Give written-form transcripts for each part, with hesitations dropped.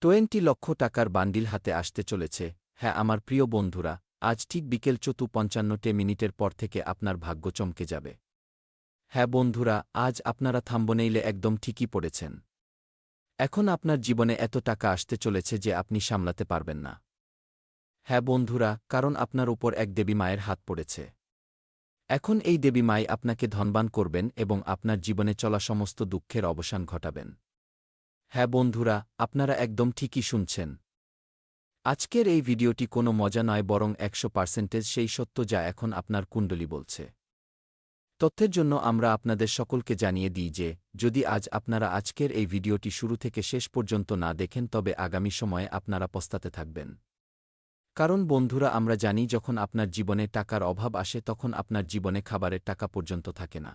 20 লক্ষ টাকার বান্ডিল হাতে আসতে চলেছে। হ্যাঁ আমার প্রিয় বন্ধুরা, আজ ঠিক বিকেল 4:55 পর থেকে আপনার ভাগ্য চমকে যাবে। হ্যাঁ বন্ধুরা, আজ আপনারা থাম্বনেইলে একদম ঠিকই পড়েছেন। এখন আপনার জীবনে এত টাকা আসতে চলেছে যে আপনি সামলাতে পারবেন না। হ্যাঁ বন্ধুরা, কারণ আপনার উপর এক দেবী মায়ের হাত পড়েছে। এখন এই দেবী মাই আপনাকে ধনবান করবেন এবং আপনার জীবনে চলা সমস্ত দুঃখের অবসান ঘটাবেন। হ্যাঁ বন্ধুরা, আপনারা একদম ঠিকই শুনছেন। আজকের এই ভিডিওটি কোনো মজা নয়, বরং 100% সেই সত্য যা এখন আপনার কুণ্ডলী বলছে। তথ্যের জন্য আমরা আপনাদের সকলকে জানিয়ে দিই যে, যদি আজ আপনারা আজকের এই ভিডিওটি শুরু থেকে শেষ পর্যন্ত না দেখেন তবে আগামী সময়ে আপনারা পস্তাতে থাকবেন। কারণ বন্ধুরা, আমরা জানি যখন আপনার জীবনে টাকার অভাব আসে তখন আপনার জীবনে খাবারের টাকা পর্যন্ত থাকে না।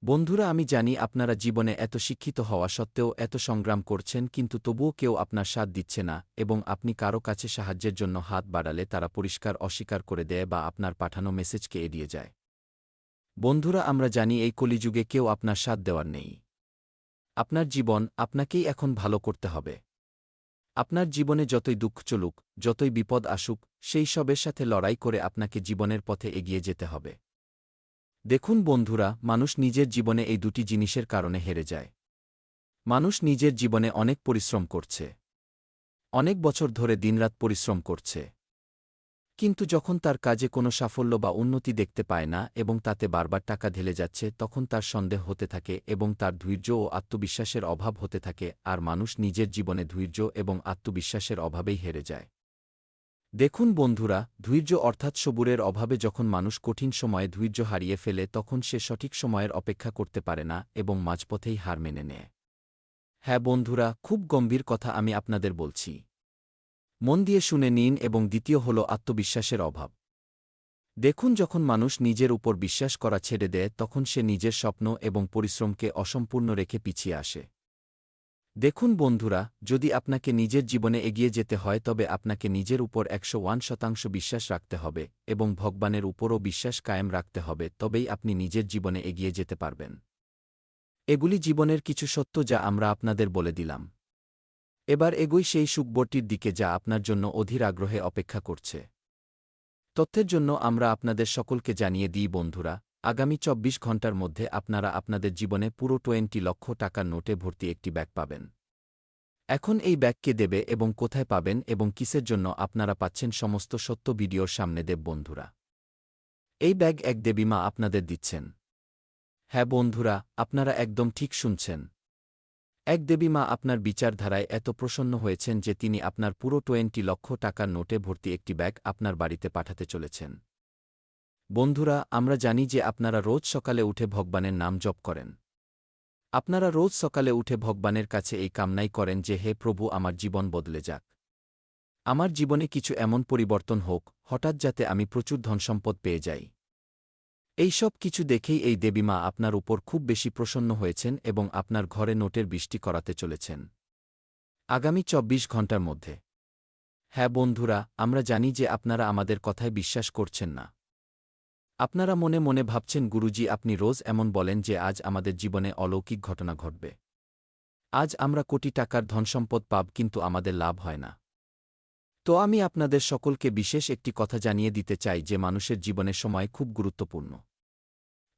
বন্ধুরা, আমি জানি আপনারা জীবনে এত শিক্ষিত হওয়া সত্ত্বেও এত সংগ্রাম করছেন, কিন্তু তবুও কেউ আপনার সাথ দিচ্ছে না এবং আপনি কারো কাছে সাহায্যের জন্য হাত বাড়ালে তারা পরিষ্কার অস্বীকার করে দেয় বা আপনার পাঠানো মেসেজকে এড়িয়ে যায়। বন্ধুরা, আমরা জানি এই কলিযুগে কেউ আপনার সাথ দেওয়ার নেই। আপনার জীবন আপনাকেই এখন ভালো করতে হবে। আপনার জীবনে যতই দুঃখ চলুক, যতই বিপদ আসুক, সেই সবের সাথে লড়াই করে আপনাকে জীবনের পথে এগিয়ে যেতে হবে। দেখুন বন্ধুরা, মানুষ নিজের জীবনে এই দুটি জিনিসের কারণে হেরে যায়। মানুষ নিজের জীবনে অনেক পরিশ্রম করছে, অনেক বছর ধরে দিনরাত পরিশ্রম করছে, কিন্তু যখন তার কাজে কোনো সাফল্য বা উন্নতি দেখতে পায় না এবং তাতে বারবার টাকা ঢেলে যাচ্ছে, তখন তার সন্দেহ হতে থাকে এবং তার ধৈর্য ও আত্মবিশ্বাসের অভাব হতে থাকে, আর মানুষ নিজের জীবনে ধৈর্য এবং আত্মবিশ্বাসের অভাবেই হেরে যায়। দেখুন বন্ধুরা, ধৈর্য অর্থাৎ সবুরের অভাবে যখন মানুষ কঠিন সময়ে ধৈর্য হারিয়ে ফেলে তখন সে সঠিক সময়ের অপেক্ষা করতে পারে না এবং মাঝপথেই হার মেনে নেয়। হ্যাঁ বন্ধুরা, খুব গম্ভীর কথা আমি আপনাদের বলছি। মন দিয়ে শুনে নিন। এবং দ্বিতীয় হল আত্মবিশ্বাসের অভাব। দেখুন, যখন মানুষ নিজের উপর বিশ্বাস করা ছেড়ে দেয় তখন সে নিজের স্বপ্ন এবং পরিশ্রমকে অসম্পূর্ণ রেখে পিছিয়ে আসে। দেখুন বন্ধুরা, যদি আপনাকে নিজের জীবনে এগিয়ে যেতে হয় তবে আপনাকে নিজের উপর 101% বিশ্বাস রাখতে হবে এবং ভগবানের উপরও বিশ্বাস কায়েম রাখতে হবে, তবেই আপনি নিজের জীবনে এগিয়ে যেতে পারবেন। এগুলি জীবনের কিছু সত্য যা আমরা আপনাদের বলে দিলাম। এবার এগোই সেই সুখবরটির দিকে যা আপনার জন্য অধীর আগ্রহে অপেক্ষা করছে। তথ্যের জন্য আমরা আপনাদের সকলকে জানিয়ে দিই বন্ধুরা, আগামী 24 ঘণ্টার মধ্যে আপনারা আপনাদের জীবনে পুরো 20 লক্ষ টাকার নোটে ভর্তি একটি ব্যাগ পাবেন। এখন এই ব্যাগ কে দেবে এবং কোথায় পাবেন এবং কিসের জন্য আপনারা পাচ্ছেন সমস্ত সত্য ভিডিওর সামনে দেব বন্ধুরা। এই ব্যাগ এক দেবী মা আপনাদের দিচ্ছেন। হ্যাঁ বন্ধুরা, আপনারা একদম ঠিক শুনছেন। এক দেবী মা আপনার বিচারধারায় এত প্রসন্ন হয়েছেন যে তিনি আপনার পুরো 20 লক্ষ টাকার নোটে ভর্তি একটি ব্যাগ আপনার বাড়িতে পাঠাতে চলেছেন। বন্ধুরা, আমরা জানি যে আপনারা রোজ সকালে উঠে ভগবানের নাম জপ করেন। আপনারা রোজ সকালে উঠে ভগবানের কাছে এই কামনাই করেন যে, হে প্রভু, আমার জীবন বদলে যাক। আমার জীবনে কিছু এমন পরিবর্তন হোক হঠাৎ যাতে আমি প্রচুর ধনসম্পদ পেয়ে যাই। এই সব কিছু দেখেই এই দেবী মা আপনার উপর খুব বেশি প্রসন্ন হয়েছেন এবং আপনার ঘরে নোটের বৃষ্টি করাতে চলেছেন আগামী 24 ঘণ্টার মধ্যে। হ্যাঁ বন্ধুরা, আমরা জানি যে আপনারা আমাদের কথায় বিশ্বাস করছেন না। আপনারা মনে মনে ভাবছেন, গুরুজি আপনি রোজ এমন বলেন যে আজ আমাদের জীবনে অলৌকিক ঘটনা ঘটবে। আজ আমরা কোটি টাকার ধনসম্পদ পাব, কিন্তু আমাদের লাভ হয় না। তো আমি আপনাদের সকলকে বিশেষ একটি কথা জানিয়ে দিতে চাই যে মানুষের জীবনে সময় খুব গুরুত্বপূর্ণ।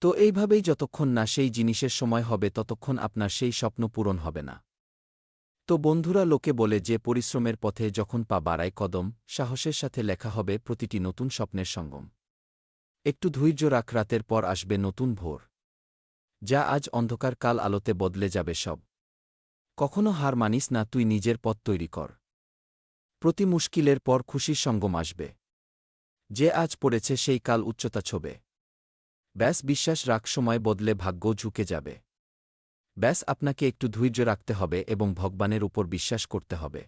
তো এইভাবেই যতক্ষণ না সেই জিনিসের সময় হবে ততক্ষণ আপনার সেই স্বপ্ন পূরণ হবে না। তো বন্ধুরা, লোকে বলে যে পরিশ্রমের পথে যখন পা বাড়ায় কদম, সাহসের সাথে লেখা হবে প্রতিটি নতুন স্বপ্নের সঙ্গম। একটু ধৈর্য রাখ, রাতের পর আসবে নতুন ভোর। যা আজ অন্ধকার কাল আলোতে বদলে যাবে সব। কখনো হার মানিস না, তুই নিজের পথ তৈরি কর। প্রতি মুশকিলের পর খুশির সঙ্গম আসবে। যে আজ পড়েছে সেই কাল উচ্চতা ছোবে। ব্যাস বিশ্বাস রাখ, সময় বদলে ভাগ্য ঝুঁকে যাবে। ব্যাস আপনাকে একটু ধৈর্য রাখতে হবে এবং ভগবানের উপর বিশ্বাস করতে হবে।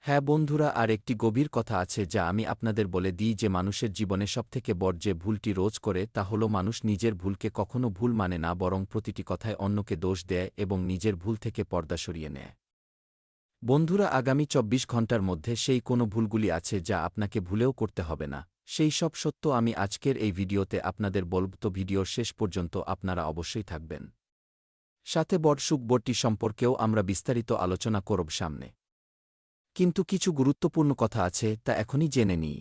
হ্যাঁ বন্ধুরা, আর একটি গভীর কথা আছে যা আমি আপনাদের বলে দিই যে মানুষের জীবনে সবথেকে বড় যে ভুলটি রোজ করে তা হল মানুষ নিজের ভুলকে কখনো ভুল মানে না, বরং প্রতিটি কথায় অন্যকে দোষ দেয় এবং নিজের ভুল থেকে পর্দা সরিয়ে নেয়। বন্ধুরা, আগামী 24 ঘণ্টার মধ্যে সেই কোনো ভুলগুলি আছে যা আপনাকে ভুলেও করতে হবে না। সেই সব সত্য আমি আজকের এই ভিডিওতে আপনাদের বলব, তো ভিডিওর শেষ পর্যন্ত আপনারা অবশ্যই থাকবেন। সাথে বড় সুখবরটি সম্পর্কেও আমরা বিস্তারিত আলোচনা করব সামনে। কিন্তু কিছু গুরুত্বপূর্ণ কথা আছে তা এখনই জেনে নিই।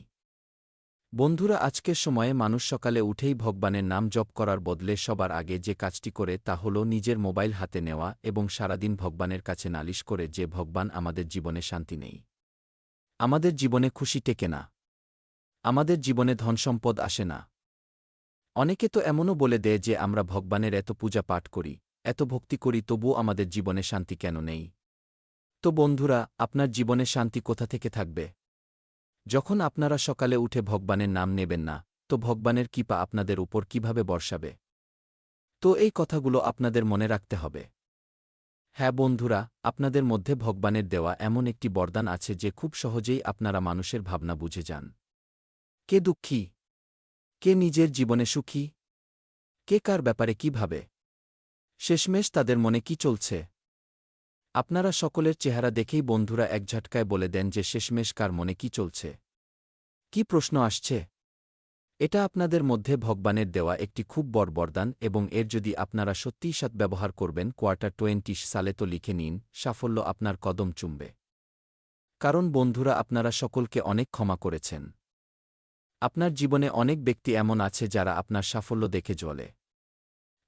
বন্ধুরা, আজকের সময়ে মানুষ সকালে উঠেই ভগবানের নাম জপ করার বদলে সবার আগে যে কাজটি করে তা হল নিজের মোবাইল হাতে নেওয়া এবং সারাদিন ভগবানের কাছে নালিশ করে যে ভগবান আমাদের জীবনে শান্তি নেই, আমাদের জীবনে খুশি টেকে না, আমাদের জীবনে ধনসম্পদ আসে না। অনেকে তো এমনও বলে দেয় যে আমরা ভগবানের এত পূজা পাঠ করি, এত ভক্তি করি, তবুও আমাদের জীবনে শান্তি কেন নেই? তো বন্ধুরা, আপনার জীবনে শান্তি কোথা থেকে থাকবে? যখন আপনারা সকালে উঠে ভগবানের নাম নেবেন না, তো ভগবানের কৃপা আপনাদের উপর কিভাবে বর্ষাবে? তো এই কথাগুলো আপনাদের মনে রাখতে হবে। হ্যাঁ বন্ধুরা, আপনাদের মধ্যে ভগবানের দেওয়া এমন একটি বরদান আছে যে খুব সহজেই আপনারা মানুষের ভাবনা বুঝে যান। কে দুঃখী, কে নিজের জীবনে সুখী, কে কার ব্যাপারে কি ভাবে, শেষমেশ তাদের মনে কি চলছে। আপনারা সকলের চেহারা দেখেই বন্ধুরা এক ঝটকায় বলে দেন যে শেষমেশ কার মনে কি চলছে। কি প্রশ্ন আসছে? এটা আপনাদের মধ্যে ভগবানের দেওয়া একটি খুব বড় বরদান এবং এর যদি আপনারা সত্যিই সদ্ব্যবহার করবেন কোয়ার্টার 20 সালে, তো লিখে নিন, সাফল্য আপনার কদম চুমবে। কারণ বন্ধুরা, আপনারা সকলকে অনেক ক্ষমা করেছেন। আপনার জীবনে অনেক ব্যক্তি এমন আছে যারা আপনার সাফল্য দেখে জ্বলে।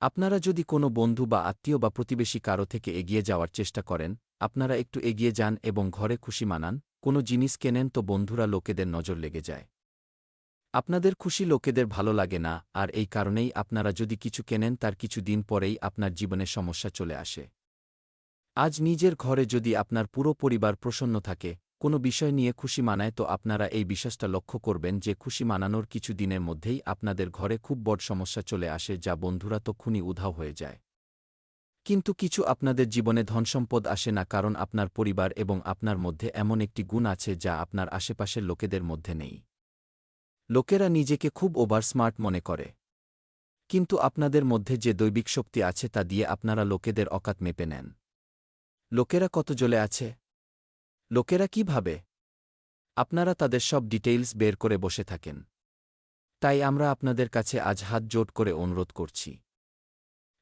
আপনারা যদি কোনো বন্ধু বা আত্মীয় বা প্রতিবেশী কারো থেকে এগিয়ে যাওয়ার চেষ্টা করেন, আপনারা একটু এগিয়ে যান এবং ঘরে খুশি মানান, কোনো জিনিস কেনেন, তো বন্ধুরা লোকেদের নজর লেগে যায়। আপনাদের খুশি লোকেদের ভালো লাগে না, আর এই কারণেই আপনারা যদি কিছু কেনেন তার কিছু দিন পরেই আপনার জীবনে সমস্যা চলে আসে। আজ নিজের ঘরে যদি আপনার পুরো পরিবার প্রসন্ন থাকে, কোনো বিষয় নিয়ে খুশি মানায়, তো আপনারা এই বিশ্বাসটা লক্ষ্য করবেন যে খুশি মানানোর কিছু দিনের মধ্যেই আপনাদের ঘরে খুব বড় সমস্যা চলে আসে, যা বন্ধুরা তক্ষুনি উধাও হয়ে যায়। কিন্তু কিছু আপনাদের জীবনে ধনসম্পদ আসে না, কারণ আপনার পরিবার এবং আপনার মধ্যে এমন একটি গুণ আছে যা আপনার আশেপাশের লোকেদের মধ্যে নেই। লোকেরা নিজেকে খুব ওভার স্মার্ট মনে করে, কিন্তু আপনাদের মধ্যে যে দৈবিক শক্তি আছে তা দিয়ে আপনারা লোকেদের অকাত মেপে নেন। লোকেরা কত জ্বলে আছে, লোকেরা কি ভাবে, আপনারা তাদের সব ডিটেইলস বের করে বসে থাকেন। তাই আমরা আপনাদের কাছে আজ হাত জোড় করে অনুরোধ করছি।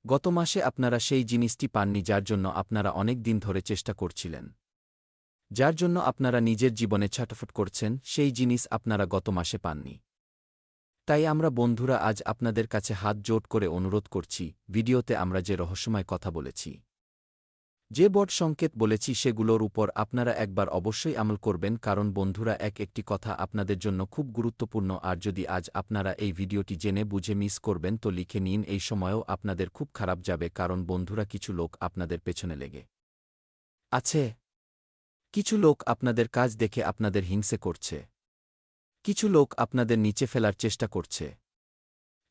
গত মাসে আপনারা সেই জিনিসটি পাননি যার জন্য আপনারা অনেক দিন ধরে চেষ্টা করছিলেন, যার জন্য আপনারা নিজের জীবনে ছটফট করছেন, সেই জিনিস আপনারা গত মাসে পাননি। তাই আমরা বন্ধুরা আজ আপনাদের কাছে হাত জোড় করে অনুরোধ করছি, ভিডিওতে আমরা যে রহস্যময় কথা বলেছি, যে বড় সংকেত বলেছি, সেগুলোর উপর আপনারা একবার অবশ্যই আমল করবেন, কারণ বন্ধুরা একটি কথা আপনাদের জন্য খুব গুরুত্বপূর্ণ। আর যদি আজ আপনারা এই ভিডিওটি জেনে বুঝে মিস করবেন, তো লিখে নিন, এই সময়েও আপনাদের খুব খারাপ যাবে, কারণ বন্ধুরা কিছু লোক আপনাদের পেছনে লেগে আছে। কিছু লোক আপনাদের কাজ দেখে আপনাদের হিংসে করছে, কিছু লোক আপনাদের নিচে ফেলার চেষ্টা করছে।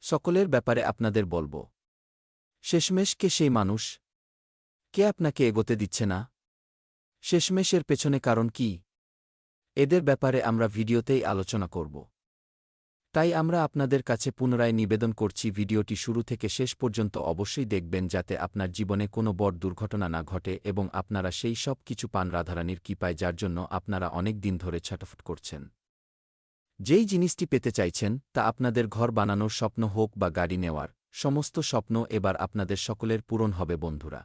সকলের ব্যাপারে আপনাদের বলব, শেষমেশ কে সেই মানুষ? কে আপনাকে এগোতে দিচ্ছে না? শেষমেশের পেছনে কারণ কি? এদের ব্যাপারে আমরা ভিডিওতেই আলোচনা করব। তাই আমরা আপনাদের কাছে পুনরায় নিবেদন করছি, ভিডিওটি শুরু থেকে শেষ পর্যন্ত অবশ্যই দেখবেন, যাতে আপনার জীবনে কোনো বড় দুর্ঘটনা না ঘটে এবং আপনারা সেই সব কিছু পান রাধারানীর কৃপায়, যার জন্য আপনারা অনেক দিন ধরে ছটফট করছেন। যেই জিনিসটি পেতে চাইছেন তা আপনাদের ঘর বানানোর স্বপ্ন হোক বা গাড়ি নেওয়ার, সমস্ত স্বপ্ন এবার আপনাদের সকলের পূরণ হবে বন্ধুরা।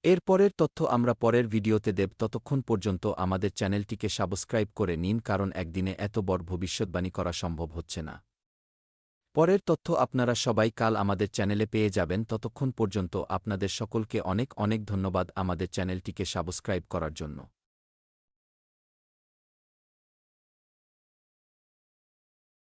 এর পরের তথ্য আমরা পরের ভিডিওতে দেব, ততক্ষণ পর্যন্ত আমাদের চ্যানেলটিকে সাবস্ক্রাইব করে নিন, কারণ একদিনে এত বড় ভবিষ্যৎবাণী করা সম্ভব হচ্ছে না। পরের তথ্য আপনারা সবাই কাল আমাদের চ্যানেলে পেয়ে যাবেন। ততক্ষণ পর্যন্ত আপনাদের সকলকে অনেক অনেক ধন্যবাদ আমাদের চ্যানেলটিকে সাবস্ক্রাইব করার জন্য।